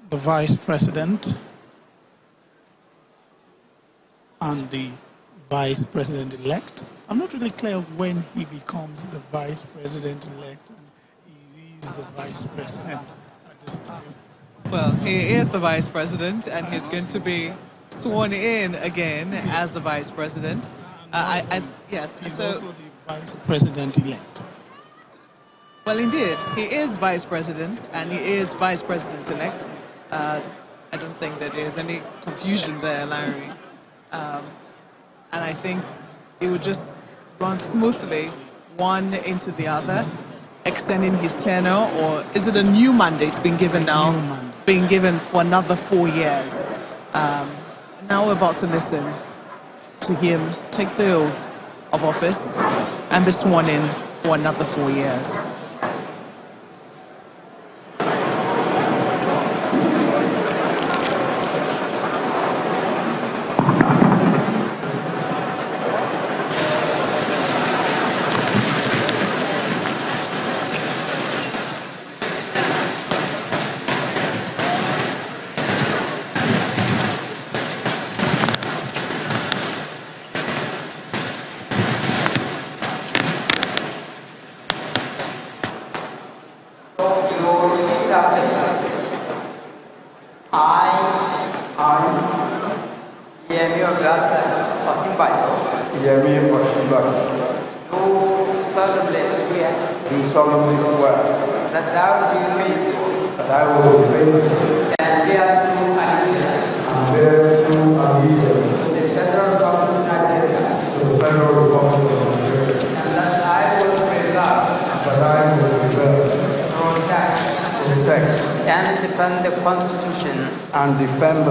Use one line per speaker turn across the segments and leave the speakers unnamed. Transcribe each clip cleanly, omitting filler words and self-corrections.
the Vice President and the Vice President-elect. I'm not really clear when he becomes the Vice President-elect and he is the Vice President at this time.
Well, he is the Vice President and he's going to be sworn in again as the Vice President. Yes,
he's
so,
also the Vice President-elect.
Well, indeed, he is Vice President and he is Vice President-elect. I don't think that there's any confusion there, Larry. And I think it would just run smoothly, one into the other, extending his tenure, or is it a new mandate being given now? Being given for another 4 years. Now we're about to listen to him take the oath of office and be sworn in for another 4 years.
Osinbajo. Do solemnly swear
that I will be faithful
that I will be faithful
and bear true allegiance
to
the Federal Republic of Nigeria,
to the Federal Republic of Nigeria,
and that I will preserve,
protect,
and defend the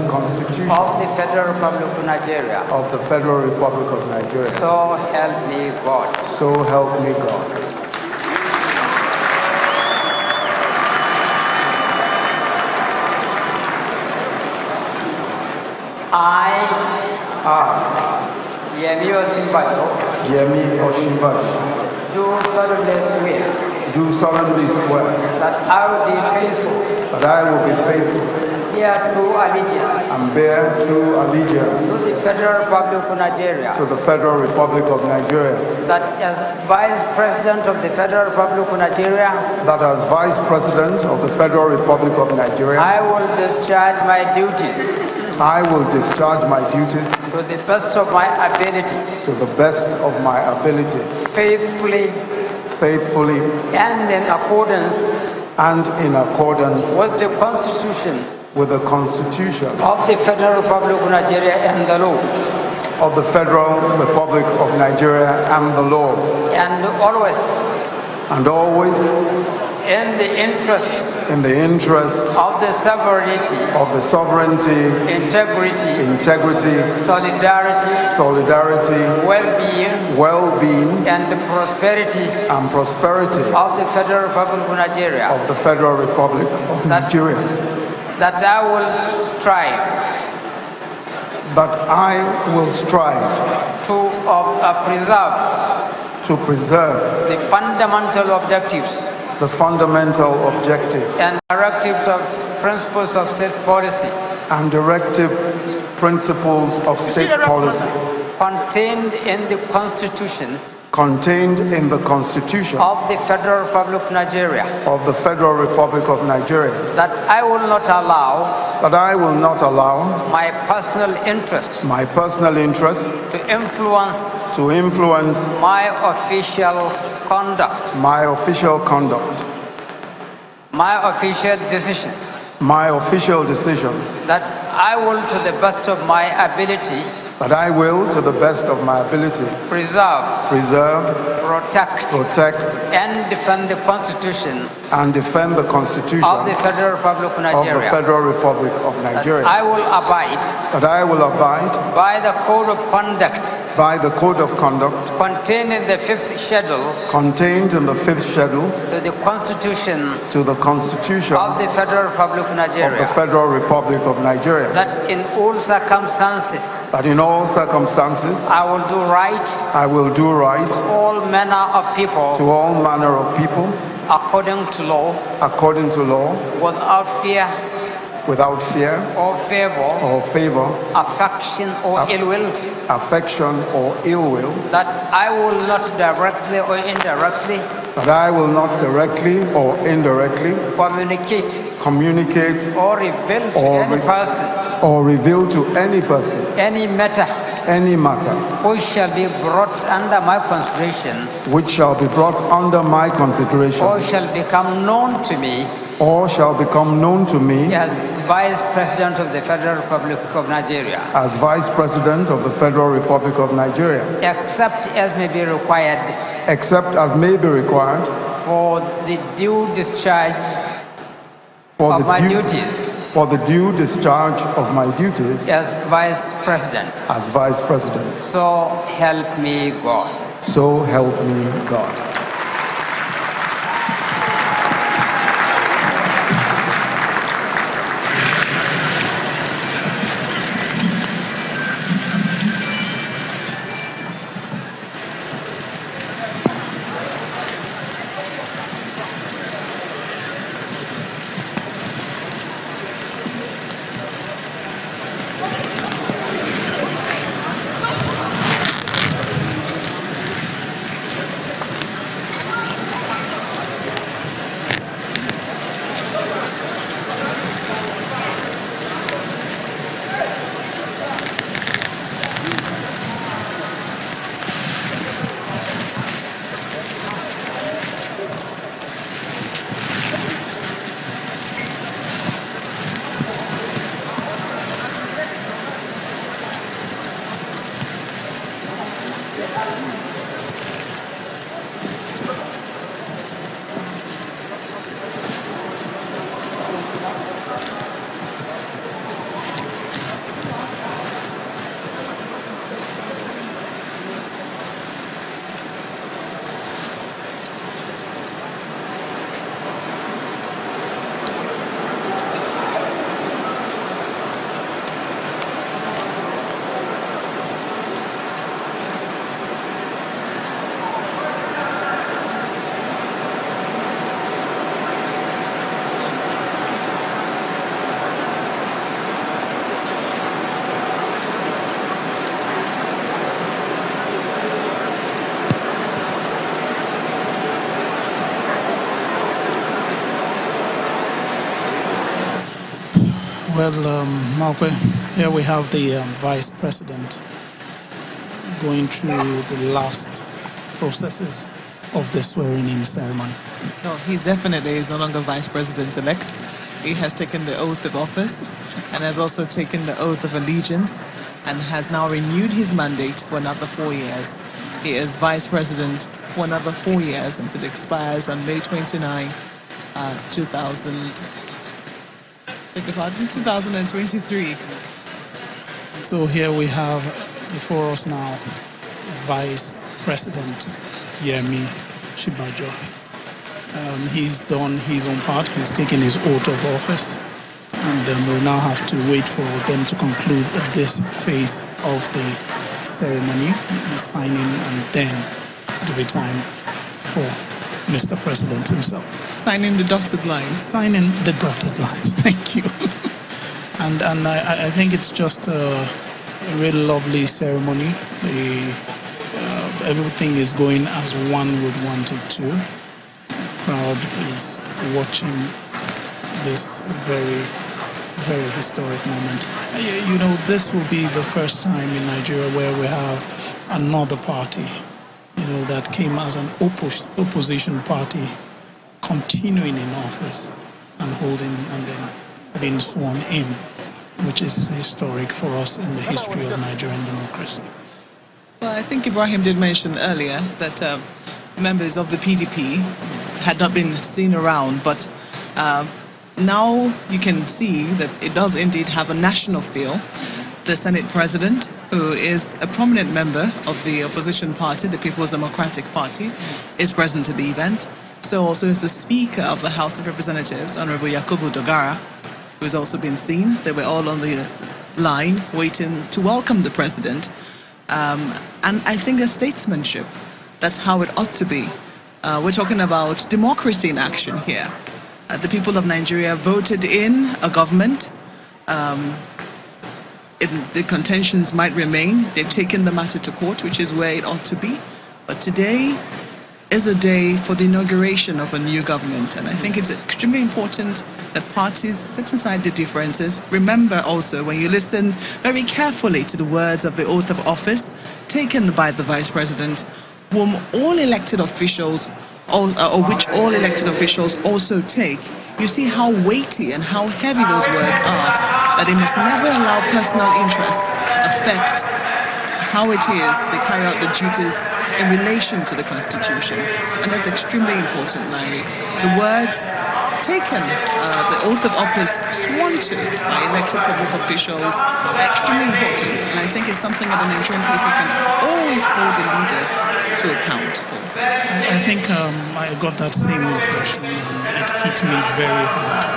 Constitution
of
the Federal Republic of Nigeria.
Of the Federal Republic of Nigeria.
So help me God.
So help me God.
I, Yemi
Osinbajo,
do solemnly swear
that I will be faithful
and bear true allegiance
to
the Federal Republic of Nigeria,
to the Federal Republic of Nigeria,
that as Vice President of the Federal Republic of Nigeria,
that as Vice President of the Federal Republic of Nigeria,
I will discharge my duties to the best of my ability, faithfully, and in accordance with the Constitution of the Federal Republic of Nigeria and the law.
Of the Federal Republic of Nigeria and the law.
And always in the interest
of
the
sovereignty, integrity, solidarity, well-being,
and the prosperity
of
the Federal Republic of Nigeria. That I will strive
to preserve
the fundamental objectives and directives of principles of state policy contained in the Constitution of the Federal Republic of Nigeria. That I will not allow my personal interest to influence my official conduct, my official decisions. That I will, to the best of my ability, preserve, protect, and defend the Constitution
of the
Federal Republic of Nigeria. That I will abide by the code of conduct contained in the fifth schedule to the Constitution of the Federal Republic of Nigeria. That in all circumstances I will do right to all manner of people according to law, without fear
without fear
or favor, affection or ill will, that I will not directly or indirectly communicate or reveal to any person any matter which shall be brought under my consideration or shall become known to me as Vice President of the Federal Republic of Nigeria. Except as may be required. For the due discharge of my duties.
For the due discharge of my duties
as Vice President. So help me God.
So help me God.
Well, Malque, here we have the Vice President going through the last processes of the swearing-in ceremony.
No, he definitely is no longer Vice President-elect. He has taken the oath of office and has also taken the oath of allegiance and has now renewed his mandate for another 4 years. He is Vice President for another 4 years until it expires on May 29, 2023.
So here we have before us now Vice President Yemi Osinbajo. He's done his own part. He's taken his oath of office, and then we'll now have to wait for them to conclude this phase of the ceremony, the signing, and then it'll be time for Mr. President himself.
Signing the dotted lines.
Signing the dotted lines, thank you. and I think it's just a really lovely ceremony. Everything is going as one would want it to. The crowd is watching this very, very historic moment. You know, this will be the first time in Nigeria where we have another party, you know, that came as an opposition party, continuing in office and holding and then being sworn in, which is historic for us in the history of Nigerian democracy.
Well, I think Ibrahim did mention earlier that members of the PDP had not been seen around, but now you can see that it does indeed have a national feel. The Senate President, who is a prominent member of the opposition party, the People's Democratic Party, is present at the event. So also is the Speaker of the House of Representatives, Honorable Yakubu Dogara, who has also been seen. They were all on the line waiting to welcome the President. And I think a statesmanship, that's how it ought to be. We're talking about democracy in action here. The people of Nigeria voted in a government The contentions might remain. They've taken the matter to court, which is where it ought to be. But today is a day for the inauguration of a new government. And I think it's extremely important that parties set aside the differences. Remember also, when you listen very carefully to the words of the oath of office taken by the Vice President, whom all elected officials, or which all elected officials also take, you see how weighty and how heavy those words are, that they must never allow personal interest affect how it is they carry out the duties in relation to the Constitution. And that's extremely important, Larry. The words taken, the oath of office sworn to by elected public officials, are extremely important. And I think it's something that the Nigerian people can always hold the leader to account for.
I think I got that same impression, and it hit me very hard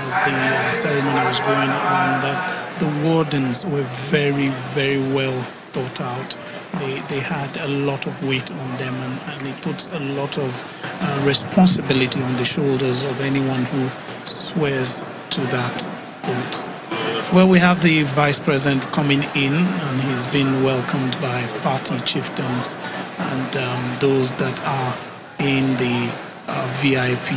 as the ceremony was going on, that the wordings were very, very well thought out. They had a lot of weight on them, and it puts a lot of responsibility on the shoulders of anyone who swears to that oath. Well, we have the Vice President coming in, and he's been welcomed by party chieftains and those that are in the VIP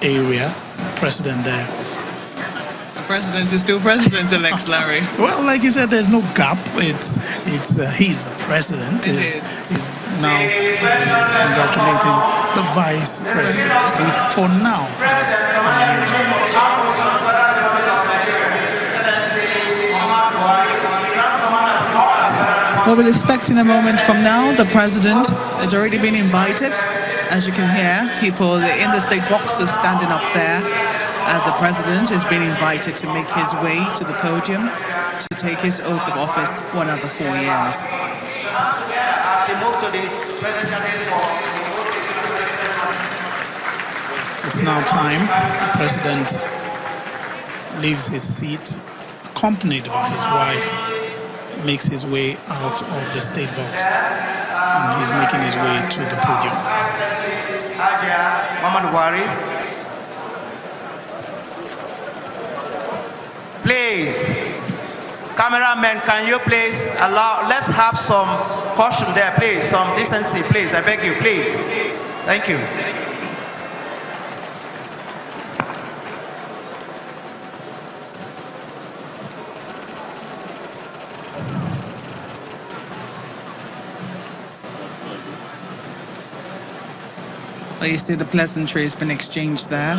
area. President there.
President is still president-elect, Larry.
Well, like you said, there's no gap. It's he's the president. He's now congratulating the vice president, who for now has
Well, we'll expect in a moment from now. The president has already been invited. As you can hear, people in the state boxes standing up there, as the president has been invited to make his way to the podium to take his oath of office for another 4 years.
It's now time. The president leaves his seat, accompanied by his wife, makes his way out of the state box, and he's making his way to the podium.
Muhammadu Buhari. Please, cameramen, can you please allow, let's have some caution there, please, some decency, please, I beg you, please. Thank you.
Well, you see the pleasantry has been exchanged there.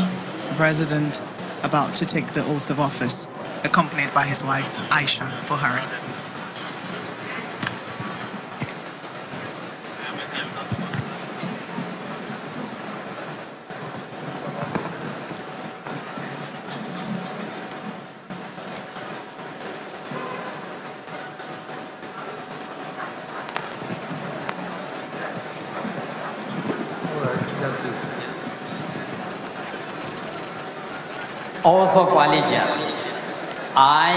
The president about to take the oath of office, accompanied by his wife, Aisha Buhari.
Oath of allegiance. I,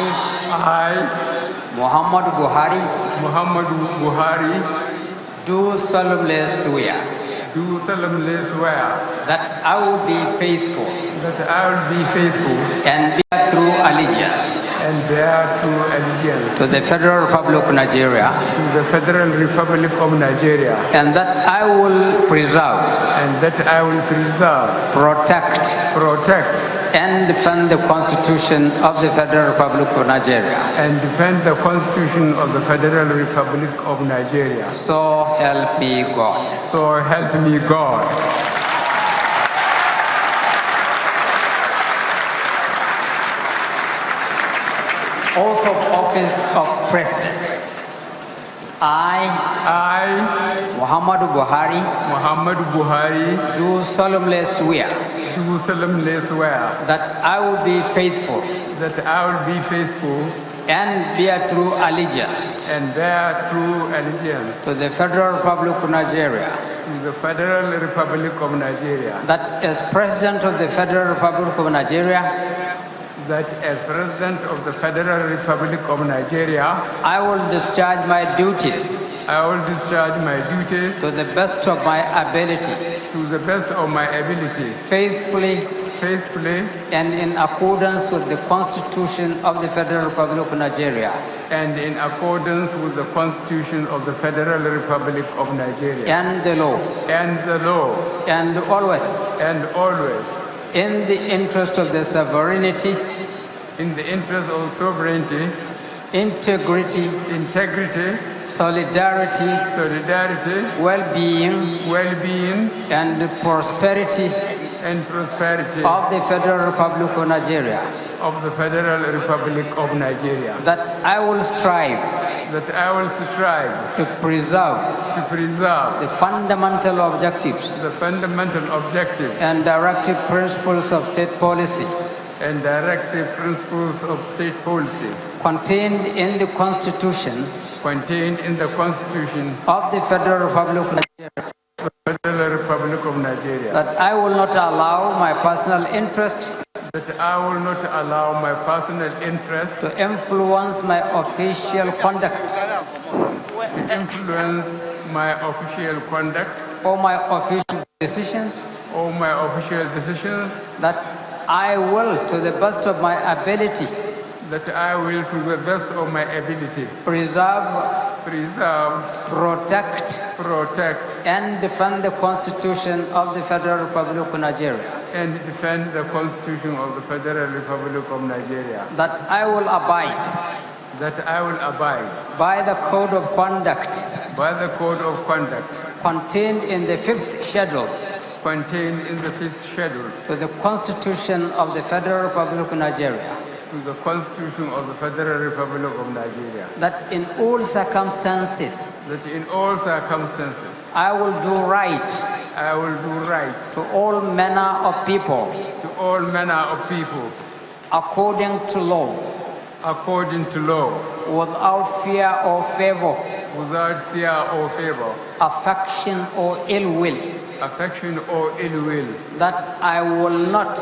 Muhammadu Buhari, do solemnly swear that I will be faithful and bear true allegiance to the Federal Republic of Nigeria, and that I will preserve, protect, and defend the Constitution of the Federal Republic of Nigeria. So help me God. Oath of office of President. I, Muhammadu Buhari, do solemnly swear that I will be faithful and bear true allegiance to the Federal Republic of Nigeria, that as President of the Federal Republic of Nigeria, I will discharge my duties to the best of my ability, faithfully
faithfully,
and in accordance with the Constitution of the Federal Republic of Nigeria,
and in accordance with the Constitution of the Federal Republic of Nigeria,
and the law,
and the law,
and always, in the interest of the sovereignty,
in the interest of sovereignty,
integrity, solidarity, well-being, and prosperity of the Federal Republic of Nigeria. That I will strive to preserve the fundamental objectives and directive principles of state policy contained in the Constitution of the Federal Republic of Nigeria. That I will not allow my personal interest to influence my official conduct or my official decisions. That I will, to the best of my ability, preserve, protect, and defend the Constitution of the Federal Republic of Nigeria. That I will abide by the code of conduct contained in the 5th schedule to the Constitution of the Federal Republic of Nigeria. That in all circumstances, I will do right to all manner of people, according to law, without fear or favor, affection or ill will. That I will not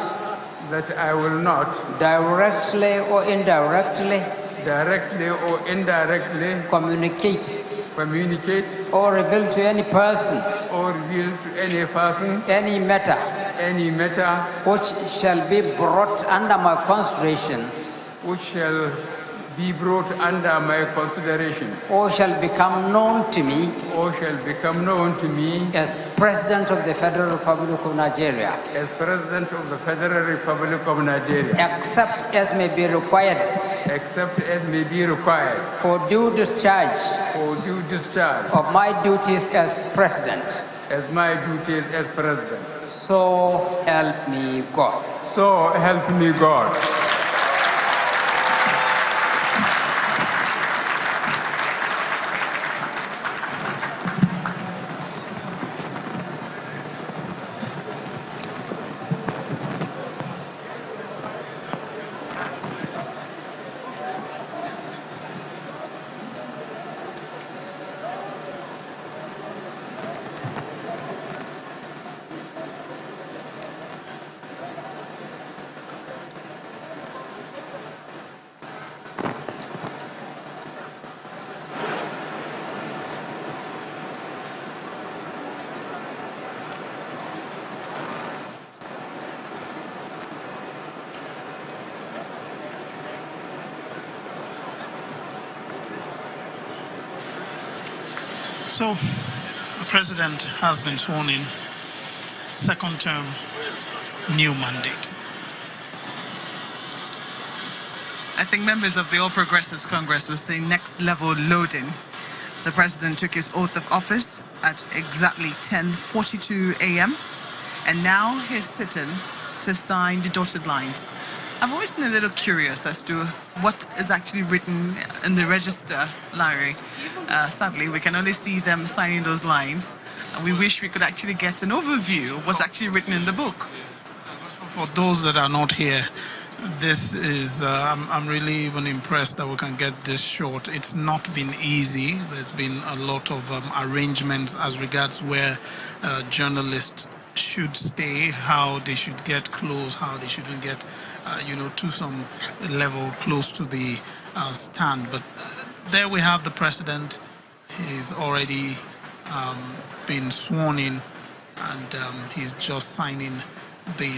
directly or indirectly communicate or reveal to any person any matter which shall be brought under my consideration or shall become known to me as President of the Federal Republic of Nigeria, except as may be required for due discharge of my duties as President. So help me God.
So, the president has been sworn in, second term, new mandate.
I think members of the All Progressives Congress were saying next level loading. The president took his oath of office at exactly 10:42 a.m. and now he's sitting to sign the dotted lines. I've always been a little curious as to what is actually written in the register, Larry. Sadly, we can only see them signing those lines. We wish we could actually get an overview of what's actually written in the book.
For those that are not here, this is, I'm really even impressed that we can get this short. It's not been easy. There's been a lot of arrangements as regards where journalists should stay, how they should get close, how they shouldn't get, to some level close to the stand. But there we have the president. He's already been sworn in, and he's just signing the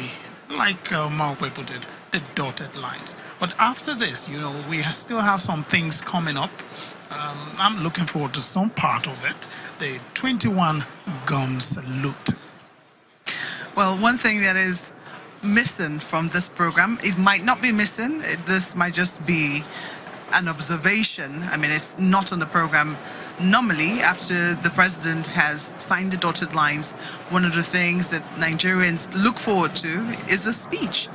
like Maupe put it, the dotted lines. But after this, we still have some things coming up. I'm looking forward to some part of it. The 21 gun salute.
Well, one thing that is missing from this program, it might not be missing, this might just be an observation. I mean, it's not on the program. Normally, after the president has signed the dotted lines, one of the things that Nigerians look forward to is the speech.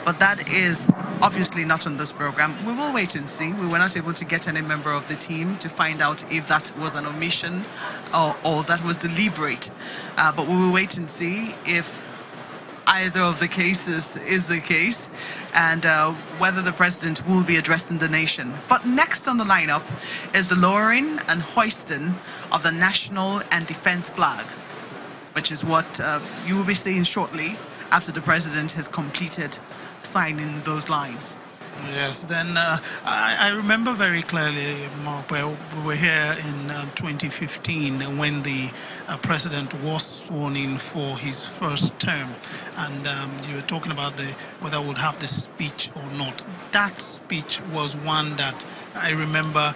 But that is obviously not on this program. We will wait and see. We were not able to get any member of the team to find out if that was an omission or that was deliberate. But we will wait and see if either of the cases is the case, and whether the president will be addressing the nation. But next on the lineup is the lowering and hoisting of the national and defense flag, which is what you will be seeing shortly after the president has completed signing those lines.
Yes, then I remember very clearly, Mark, we were here in 2015 when the president was sworn in for his first term, and you were talking about whether we'd have the speech or not. That speech was one that I remember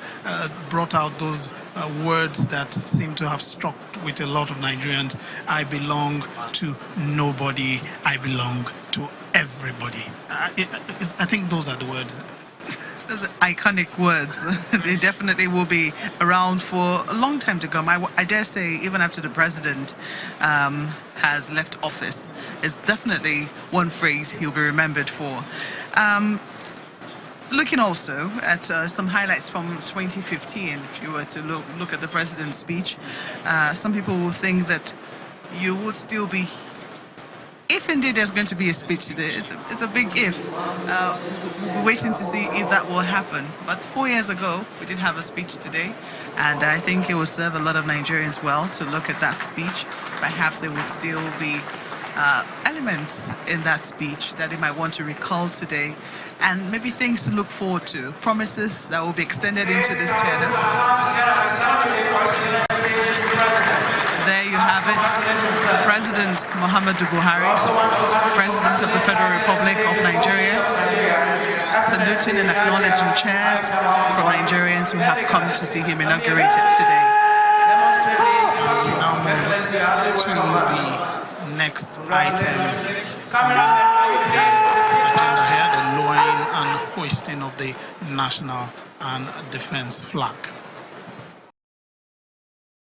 brought out those words that seem to have struck with a lot of Nigerians. I belong to nobody, I belong to everybody. I think those are the words.
The iconic words. They definitely will be around for a long time to come. I dare say, even after the president has left office, it's definitely one phrase he'll be remembered for. Looking also at some highlights from 2015, if you were to look at the president's speech, some people will think that you would still be, if indeed there's going to be a speech today, it's a big if. We're waiting to see if that will happen. But 4 years ago, we did have a speech today, and I think it will serve a lot of Nigerians well to look at that speech. Perhaps there would still be elements in that speech that they might want to recall today, and maybe things to look forward to, promises that will be extended into this tenure. There you have it, President Muhammadu Buhari, President of the Federal Republic of Nigeria, saluting and acknowledging chairs from Nigerians who have come to see him inaugurated today.
We now move to the next item on the agenda here, the lowering and hoisting of the national and defense flag.